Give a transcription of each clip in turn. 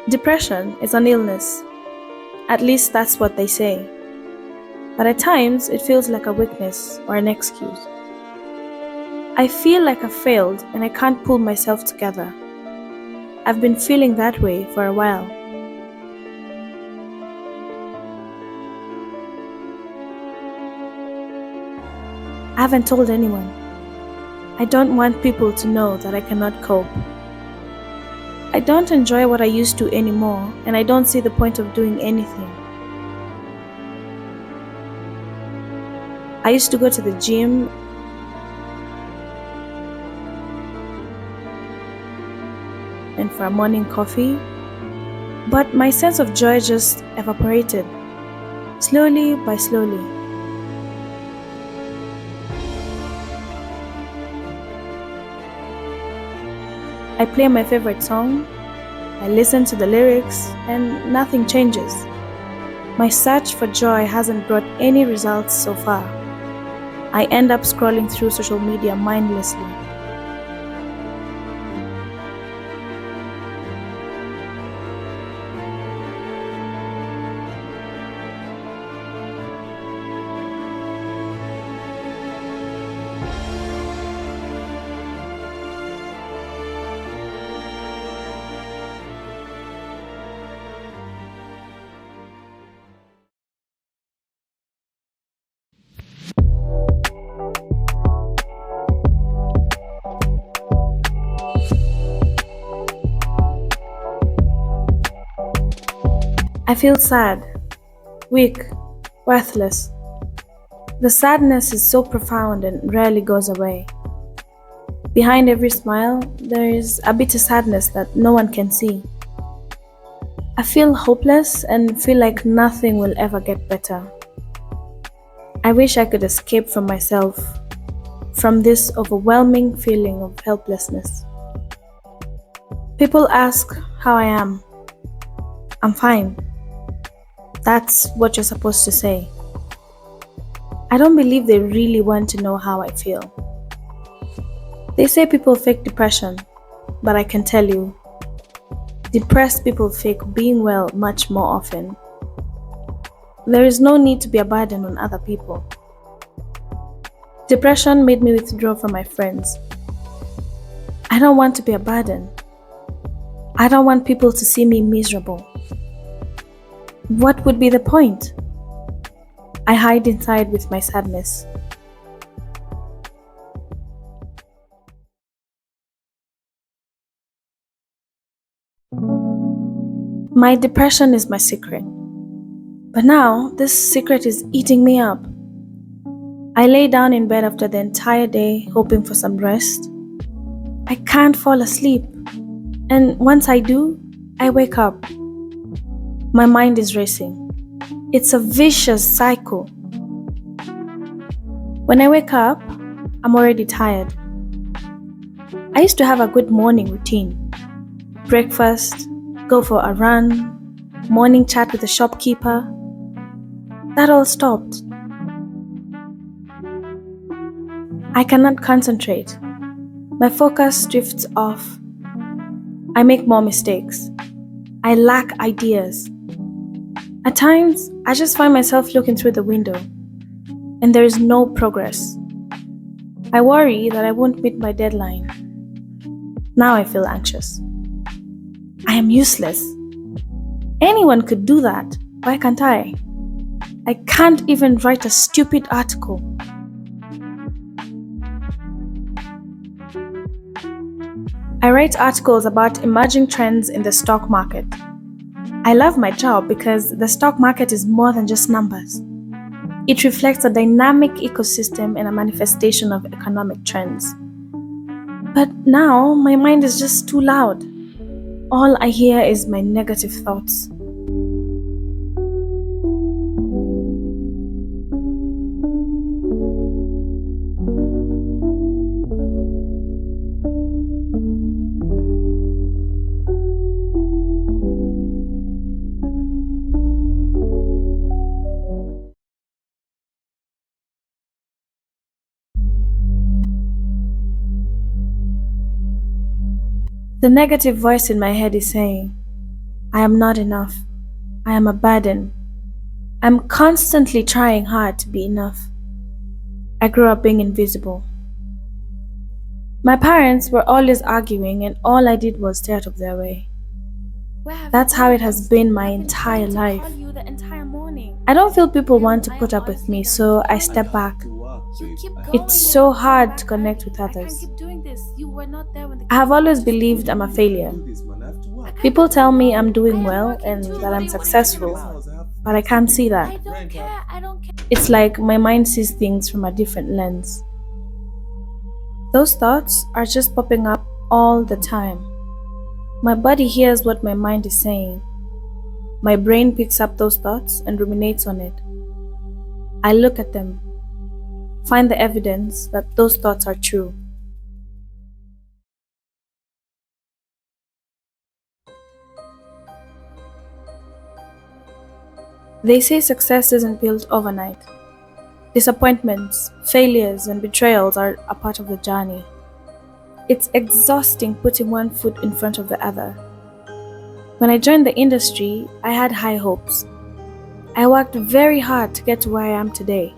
Depression is an illness. At least that's what they say. But at times, it feels like a weakness or an excuse. I feel like I failed and I can't pull myself together. I've been feeling that way for a while. I haven't told anyone. I don't want people to know that I cannot cope. I don't enjoy what I used to anymore, and I don't see the point of doing anything. I used to go to the gym and for a morning coffee, but my sense of joy just evaporated, slowly by slowly. I play my favorite song, I listen to the lyrics, and nothing changes. My search for joy hasn't brought any results so far. I end up scrolling through social media mindlessly. I feel sad, weak, worthless. The sadness is so profound and rarely goes away. Behind every smile, there is a bitter sadness that no one can see. I feel hopeless and feel like nothing will ever get better. I wish I could escape from myself, from this overwhelming feeling of helplessness. People ask how I am. I'm fine. That's what you're supposed to say. I don't believe they really want to know how I feel. They say people fake depression, but I can tell you, depressed people fake being well much more often. There is no need to be a burden on other people. Depression made me withdraw from my friends. I don't want to be a burden. I don't want people to see me miserable. What would be the point? I hide inside with my sadness. My depression is my secret. But now, this secret is eating me up. I lay down in bed after the entire day, hoping for some rest. I can't fall asleep. And once I do, I wake up. My mind is racing. It's a vicious cycle. When I wake up, I'm already tired. I used to have a good morning routine. Breakfast, go for a run, morning chat with the shopkeeper. That all stopped. I cannot concentrate. My focus drifts off. I make more mistakes. I lack ideas. At times, I just find myself looking through the window, and there is no progress. I worry that I won't meet my deadline. Now I feel anxious. I am useless. Anyone could do that. Why can't I? I can't even write a stupid article. I write articles about emerging trends in the stock market. I love my job because the stock market is more than just numbers. It reflects a dynamic ecosystem and a manifestation of economic trends. But now my mind is just too loud. All I hear is my negative thoughts. The negative voice in my head is saying, I am not enough. I am a burden. I'm constantly trying hard to be enough. I grew up being invisible. My parents were always arguing, and all I did was stay out of their way. That's how it has been my entire life. I don't feel people want to put up with me, so I step back. It's so hard to connect with others. I have always believed I'm a failure. People tell me I'm doing well and that I'm successful, but I can't see that. It's like my mind sees things from a different lens. Those thoughts are just popping up all the time. My body hears what my mind is saying. My brain picks up those thoughts and ruminates on it. I look at them, find the evidence that those thoughts are true. They say success isn't built overnight. Disappointments, failures, and betrayals are a part of the journey. It's exhausting putting one foot in front of the other. When I joined the industry, I had high hopes. I worked very hard to get to where I am today.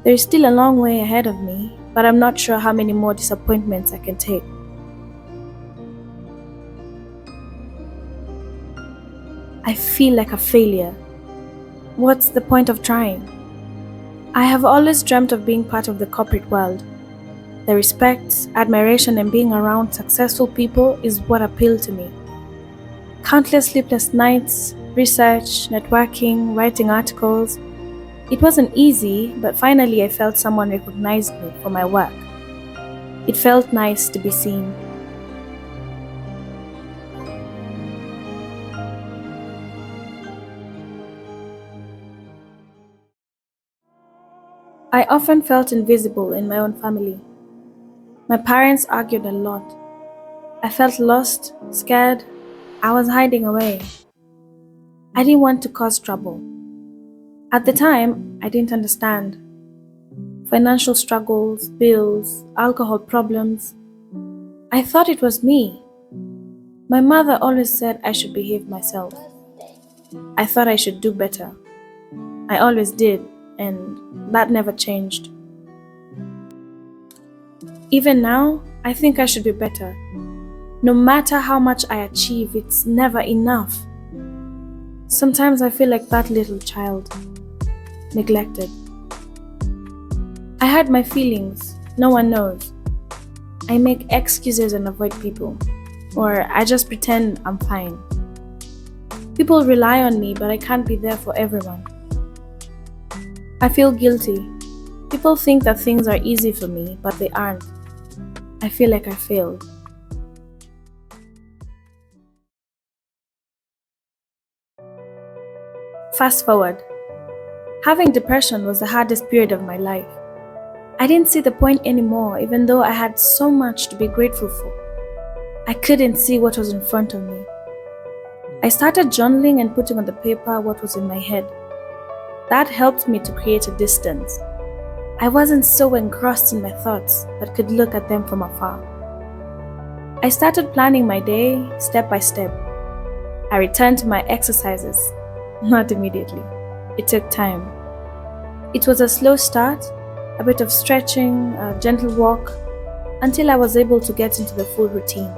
There is still a long way ahead of me, but I'm not sure how many more disappointments I can take. I feel like a failure. What's the point of trying? I have always dreamt of being part of the corporate world. The respect, admiration, and being around successful people is what appealed to me. Countless sleepless nights, research, networking, writing articles. It wasn't easy, but finally I felt someone recognized me for my work. It felt nice to be seen. I often felt invisible in my own family. My parents argued a lot. I felt lost, scared. I was hiding away. I didn't want to cause trouble. At the time, I didn't understand. Financial struggles, bills, alcohol problems. I thought it was me. My mother always said I should behave myself. I thought I should do better. I always did, and that never changed. Even now, I think I should be better. No matter how much I achieve, it's never enough. Sometimes I feel like that little child, neglected. I hide my feelings, no one knows. I make excuses and avoid people, or I just pretend I'm fine. People rely on me, but I can't be there for everyone. I feel guilty. People think that things are easy for me, but they aren't. I feel like I failed. Fast forward. Having depression was the hardest period of my life. I didn't see the point anymore, even though I had so much to be grateful for. I couldn't see what was in front of me. I started journaling and putting on the paper what was in my head. That helped me to create a distance. I wasn't so engrossed in my thoughts but could look at them from afar. I started planning my day step by step. I returned to my exercises. Not immediately. It took time. It was a slow start, a bit of stretching, a gentle walk, until I was able to get into the full routine.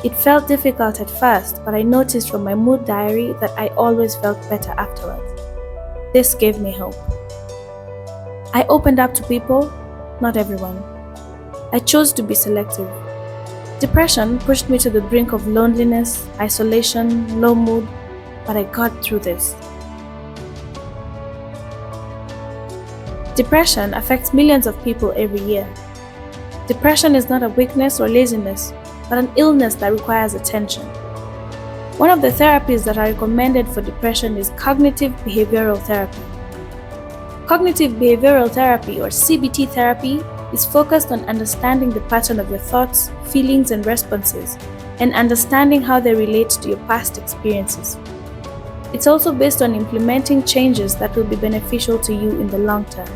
It felt difficult at first, but I noticed from my mood diary that I always felt better afterwards. This gave me hope. I opened up to people, not everyone. I chose to be selective. Depression pushed me to the brink of loneliness, isolation, low mood, but I got through this. Depression affects millions of people every year. Depression is not a weakness or laziness, but an illness that requires attention. One of the therapies that are recommended for depression is cognitive behavioral therapy. Cognitive behavioral therapy, or CBT therapy, is focused on understanding the pattern of your thoughts, feelings, and responses, and understanding how they relate to your past experiences. It's also based on implementing changes that will be beneficial to you in the long term.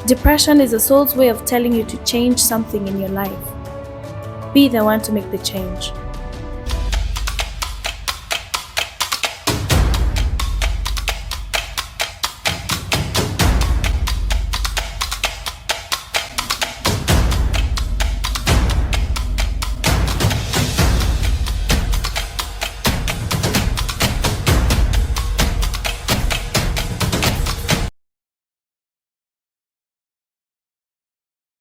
Depression is the soul's way of telling you to change something in your life. Be the one to make the change.